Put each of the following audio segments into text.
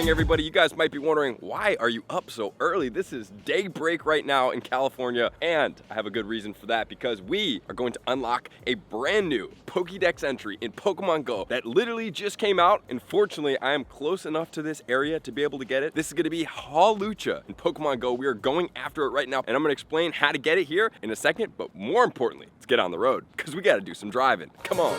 morning, everybody. You guys might be wondering, why are you up so early? This is daybreak right now in California, and I have a good reason for that, because we are going to unlock a brand new Pokédex entry in Pokemon Go that literally just came out, and fortunately, I am close enough to this area to be able to get it. This is going to be Hawlucha in Pokemon Go. We are going after it right now, and I'm going to explain how to get it here in a second, but more importantly, let's get on the road, because we got to do some driving. Come on.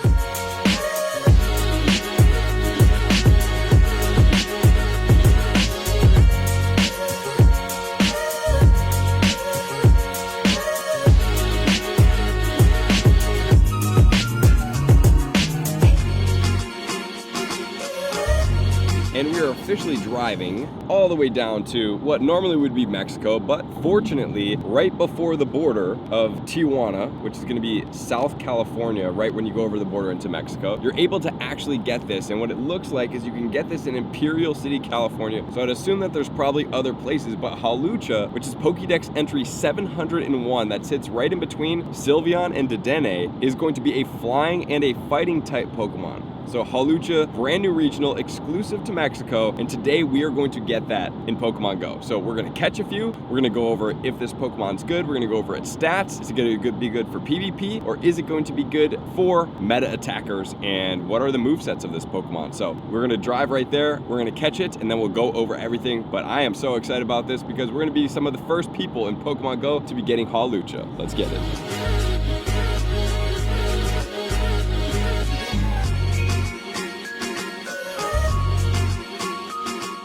And we are officially driving all the way down to what normally would be Mexico, but fortunately, right before the border of Tijuana, which is going to be South California, right when you go over the border into Mexico, you're able to actually get this. And what it looks like is you can get this in Imperial City, California. So I'd assume that there's probably other places, but Hawlucha, which is Pokédex entry 701, that sits right in between Sylveon and Dedenne, is going to be a flying and a fighting type Pokemon. So Hawlucha, brand new regional, exclusive to Mexico, and today we are going to get that in Pokemon Go. So we're going to catch a few, we're going to go over if this Pokemon's good, we're going to go over its stats, is it going to be good for PvP, or is it going to be good for meta attackers, and what are the movesets of this Pokemon? So we're going to drive right there, we're going to catch it, and then we'll go over everything, but I am so excited about this because we're going to be some of the first people in Pokemon Go to be getting Hawlucha. Let's get it.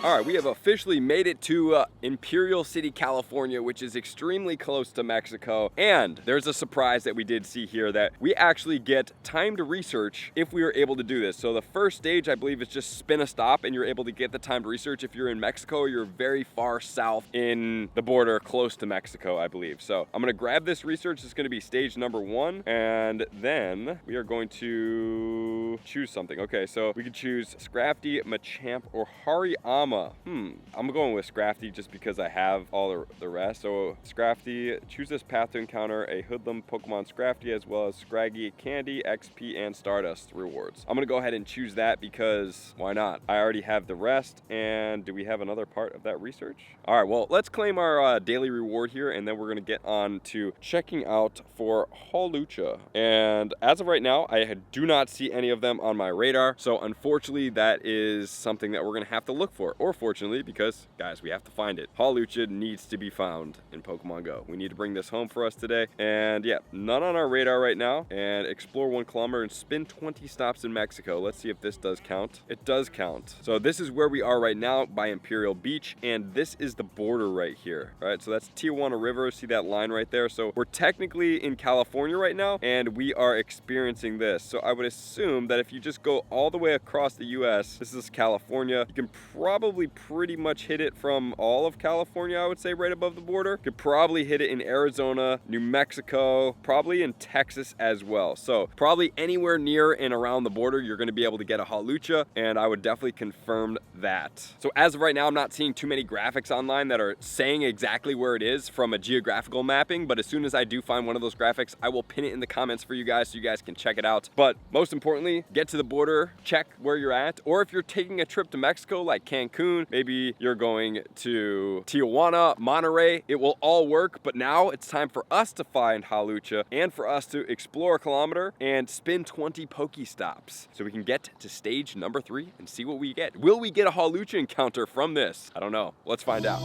All right, we have officially made it to Imperial City, California, which is extremely close to Mexico. And there's a surprise that we did see here, that we actually get time to research if we are able to do this. So the first stage, I believe, is just spin a stop and you're able to get the time to research if you're in Mexico or you're very far south in the border close to Mexico, I believe. So I'm gonna grab this research. It's gonna be stage number 1. And then we are going to choose something. Okay, so we could choose Scrafty, Machamp, or Hariyama. I'm going with Scrafty just because I have all the rest. So Scrafty, choose this path to encounter a hoodlum Pokemon Scrafty, as well as Scraggy, Candy, XP, and Stardust rewards. I'm gonna go ahead and choose that because why not? I already have the rest. And do we have another part of that research? All right, well, let's claim our daily reward here, and then we're gonna get on to checking out for Hawlucha. And as of right now, I do not see any of them on my radar. So unfortunately, that is something that we're gonna have to look for. Or fortunately, because guys, we have to find it. Hawlucha needs to be found in Pokemon Go. We need to bring this home for us today. And yeah, none on our radar right now. And explore 1 kilometer and spin 20 stops in Mexico. Let's see if this does count. It does count. So this is where we are right now by Imperial Beach, and this is the border right here. All right, so that's Tijuana River. See that line right there? So we're technically in California right now, and we are experiencing this. So I would assume that if you just go all the way across the US, this is California, you can probably pretty much hit it from all of California, I would say, right above the border. Could probably hit it in Arizona, New Mexico, probably in Texas as well. So probably anywhere near and around the border, you're going to be able to get a Hawlucha, and I would definitely confirm that. So as of right now, I'm not seeing too many graphics online that are saying exactly where it is from a geographical mapping, but as soon as I do find one of those graphics, I will pin it in the comments for you guys so you guys can check it out. But most importantly, get to the border, check where you're at, or if you're taking a trip to Mexico like Cancun, maybe you're going to Tijuana, Monterey, it will all work. But now it's time for us to find Hawlucha and for us to explore a kilometer and spin 20 Pokestops so we can get to stage number 3 and see what we get. Will we get a Hawlucha encounter from this? I don't know. Let's find out.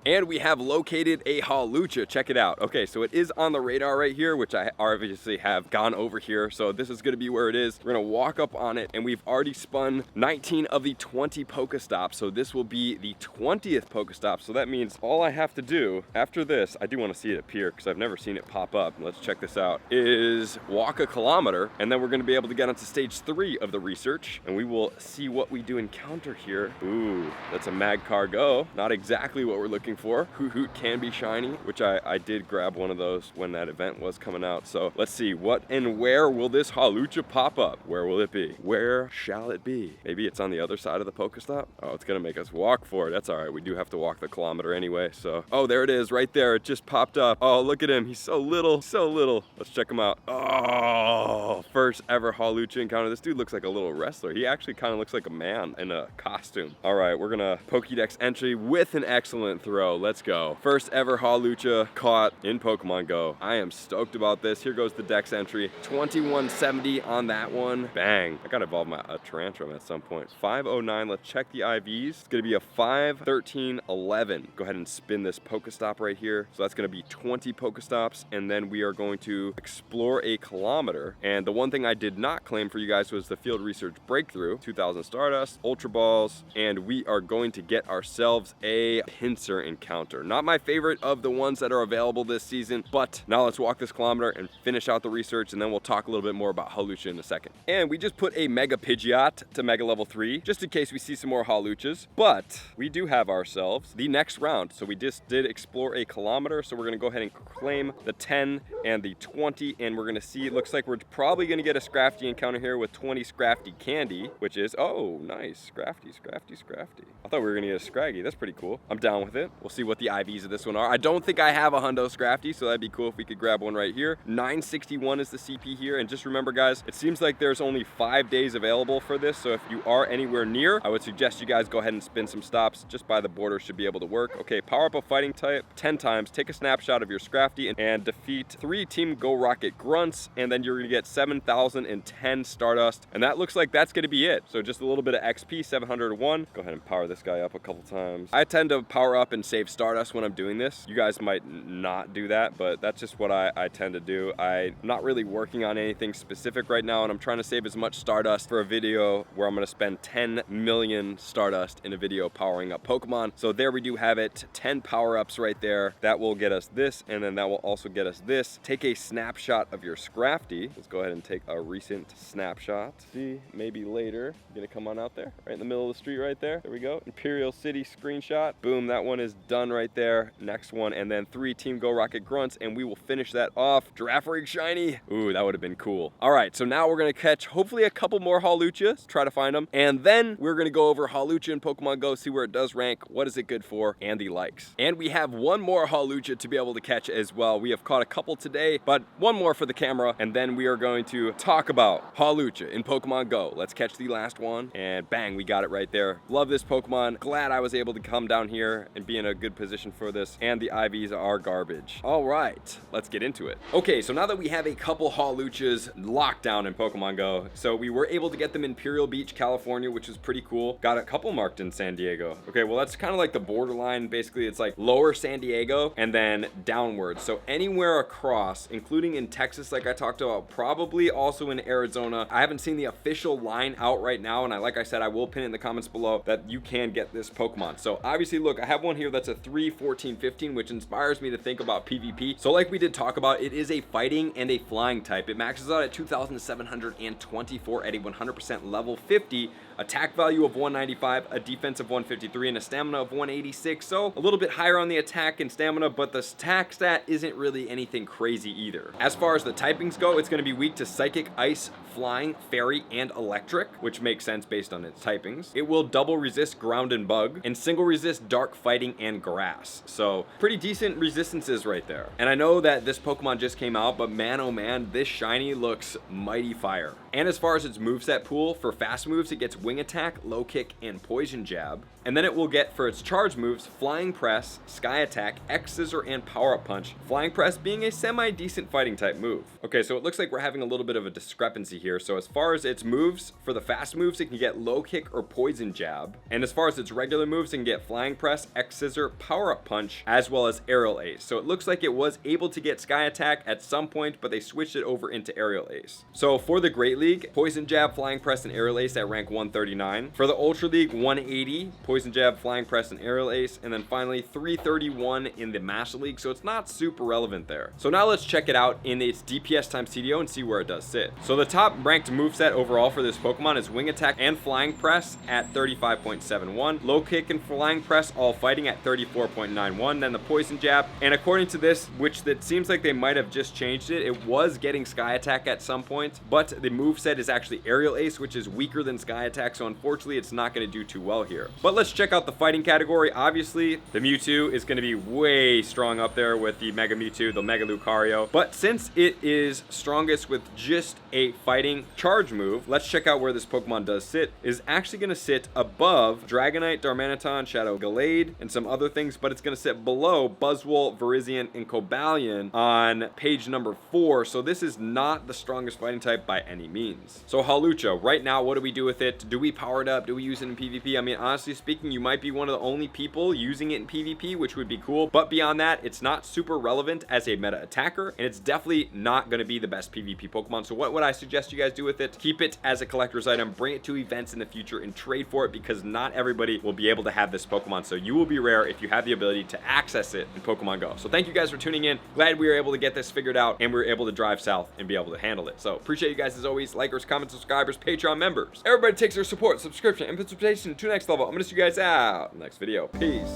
And we have located a Hawlucha. Check it out. Okay, so it is on the radar right here, which I obviously have gone over here. So this is gonna be where it is. We're gonna walk up on it, and we've already spun 19 of the 20 Pokestops. So this will be the 20th Pokestop. So that means all I have to do after this, I do wanna see it appear because I've never seen it pop up. Let's check this out, is walk a kilometer, and then we're gonna be able to get onto stage 3 of the research, and we will see what we do encounter here. Ooh, that's a Magcargo. Not exactly what we're looking for. Hoot can be shiny, which I did grab one of those when that event was coming out. So let's see, what and where will this Hawlucha pop up? Where will it be? Where shall it be? Maybe it's on the other side of the Pokestop? Oh, it's gonna make us walk for it. That's all right, we do have to walk the kilometer anyway, so. Oh, there it is, right there, it just popped up. Oh, look at him, he's so little, so little. Let's check him out. Oh, first ever Hawlucha encounter. This dude looks like a little wrestler. He actually kind of looks like a man in a costume. All right, we're gonna Pokédex entry with an excellent throw. Let's go. First ever Hawlucha caught in Pokemon Go. I am stoked about this. Here goes the Dex entry. 2170 on that one. Bang. I gotta evolve a Tantrum at some point. 509, let's check the IVs. It's gonna be a 51311. Go ahead and spin this Pokestop right here. So that's gonna be 20 Pokestops, and then we are going to explore a kilometer. And the one thing I did not claim for you guys was the field research breakthrough. 2000 Stardust, Ultra Balls, and we are going to get ourselves a pincer encounter. Not my favorite of the ones that are available this season, but now let's walk this kilometer and finish out the research, and then we'll talk a little bit more about Hawlucha in a second. And we just put a Mega Pidgeot to Mega Level 3, just in case we see some more Hawluchas, but we do have ourselves the next round. So we just did explore a kilometer, so we're gonna go ahead and claim the 10 and the 20, and we're gonna see, it looks like we're probably gonna get a Scrafty encounter here with 20 Scrafty candy, which is, oh, nice, Scrafty. I thought we were gonna get a Scraggy. That's pretty cool. I'm down with it. We'll see what the IVs of this one are. I don't think I have a Hundo Scrafty, so that'd be cool if we could grab one right here. 961 is the CP here, and just remember, guys, it seems like there's only 5 days available for this, so if you are anywhere near, I would suggest you guys go ahead and spin some stops. Just by the border should be able to work. Okay, power up a fighting type 10 times, take a snapshot of your Scrafty, and defeat 3 Team Go Rocket Grunts, and then you're gonna get 7,010 Stardust, and that looks like that's gonna be it. So just a little bit of XP, 701. Go ahead and power this guy up a couple times. I tend to power up and save Stardust when I'm doing this. You guys might not do that, but that's just what I tend to do. I'm not really working on anything specific right now, and I'm trying to save as much Stardust for a video where I'm gonna spend 10 million Stardust in a video powering up Pokemon. So there we do have it, 10 power-ups right there. That will get us this, and then that will also get us this. Take a snapshot of your Scrafty. Let's go ahead and take a recent snapshot. See, maybe later, gonna come on out there, right in the middle of the street right there. There we go, Imperial City screenshot. Boom, that one is done right there. Next one, and then 3 Team Go Rocket Grunts, and we will finish that off. Giraffe Rig shiny. Ooh, that would have been cool. All right, so now we're gonna catch hopefully a couple more Hawluchas, try to find them, and then we're gonna go over Hawlucha in Pokemon Go, see where it does rank, what is it good for, and the likes. And we have one more Hawlucha to be able to catch as well. We have caught a couple today, but one more for the camera, and then we are going to talk about Hawlucha in Pokemon Go. Let's catch the last one, and bang, we got it right there. Love this Pokemon. Glad I was able to come down here and be in a good position for this, and the IVs are garbage. All right, let's get into it. Okay, so now that we have a couple Hawluchas locked down in Pokemon Go, so we were able to get them in Imperial Beach, California, which is pretty cool. Got a couple marked in San Diego. Okay, well, that's kind of like the borderline. Basically, it's like lower San Diego and then downwards. So anywhere across, including in Texas, like I talked about, probably also in Arizona. I haven't seen the official line out right now, and like I said, I will pin it in the comments below that you can get this Pokemon. So obviously, look, I have one here that's a 3, 14, 15, which inspires me to think about PvP. So like we did talk about, it is a fighting and a flying type. It maxes out at 2,724 at a 100% level 50, attack value of 195, a defense of 153, and a stamina of 186. So a little bit higher on the attack and stamina, but the attack stat isn't really anything crazy either. As far as the typings go, it's going to be weak to Psychic, Ice, Flying, Fairy, and Electric, which makes sense based on its typings. It will double resist Ground and Bug, and single resist Dark, Fighting, and Grass. So pretty decent resistances right there. And I know that this Pokemon just came out, but man, oh man, this shiny looks mighty fire. And as far as its moveset pool, for fast moves, it gets Wing Attack, Low Kick, and Poison Jab. And then it will get, for its charge moves, Flying Press, Sky Attack, X Scissor, and Power Up Punch. Flying Press being a semi-decent fighting type move. Okay, so it looks like we're having a little bit of a discrepancy here. So as far as its moves, for the fast moves, it can get Low Kick or Poison Jab. And as far as its regular moves, it can get Flying Press, X Scissor, Power Up Punch, as well as Aerial Ace. So it looks like it was able to get Sky Attack at some point, but they switched it over into Aerial Ace. So for the Great League, League, Poison Jab, Flying Press, and Aerial Ace at rank 139. For the Ultra League, 180, Poison Jab, Flying Press, and Aerial Ace. And then finally 331 in the Master League, so it's not super relevant there. So now let's check it out in its DPS times TDO and see where it does sit. So the top ranked moveset overall for this Pokemon is Wing Attack and Flying Press at 35.71, Low Kick and Flying Press all fighting at 34.91, then the Poison Jab, and according to this, which it seems like they might have just changed it, it was getting Sky Attack at some point, but the moveset is actually Aerial Ace, which is weaker than Sky Attack, so unfortunately it's not going to do too well here. But let's check out the fighting category. Obviously, the Mewtwo is going to be way strong up there with the Mega Mewtwo, the Mega Lucario, but since it is strongest with just a fighting charge move, let's check out where this Pokemon does sit. It is actually going to sit above Dragonite, Darmanitan, Shadow Gallade, and some other things, but it's going to sit below Buzzwole, Virizion, and Cobalion on page number 4, so this is not the strongest fighting type by any means. So Hawlucha, right now, what do we do with it? Do we power it up? Do we use it in PvP? I mean, honestly speaking, you might be one of the only people using it in PvP, which would be cool, but beyond that, it's not super relevant as a meta attacker, and it's definitely not going to be the best PvP Pokemon. So what would I suggest you guys do with it? Keep it as a collector's item, bring it to events in the future, and trade for it, because not everybody will be able to have this Pokemon, so you will be rare if you have the ability to access it in Pokemon Go. So thank you guys for tuning in. Glad we were able to get this figured out, and we were able to drive south and be able to handle it. So appreciate you guys as always. Likers, comments, subscribers, Patreon members. Everybody takes their support, subscription, and participation to the next level. I'm gonna see you guys out in the next video. Peace.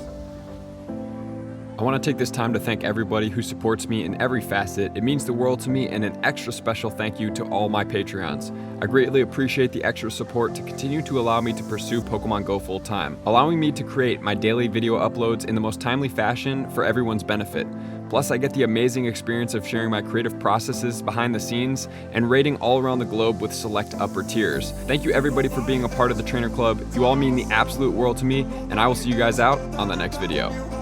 I want to take this time to thank everybody who supports me in every facet. It means the world to me, and an extra special thank you to all my Patreons. I greatly appreciate the extra support to continue to allow me to pursue Pokemon Go full time, allowing me to create my daily video uploads in the most timely fashion for everyone's benefit. Plus, I get the amazing experience of sharing my creative processes behind the scenes and raiding all around the globe with select upper tiers. Thank you everybody for being a part of the Trainer Club. You all mean the absolute world to me, and I will see you guys out on the next video.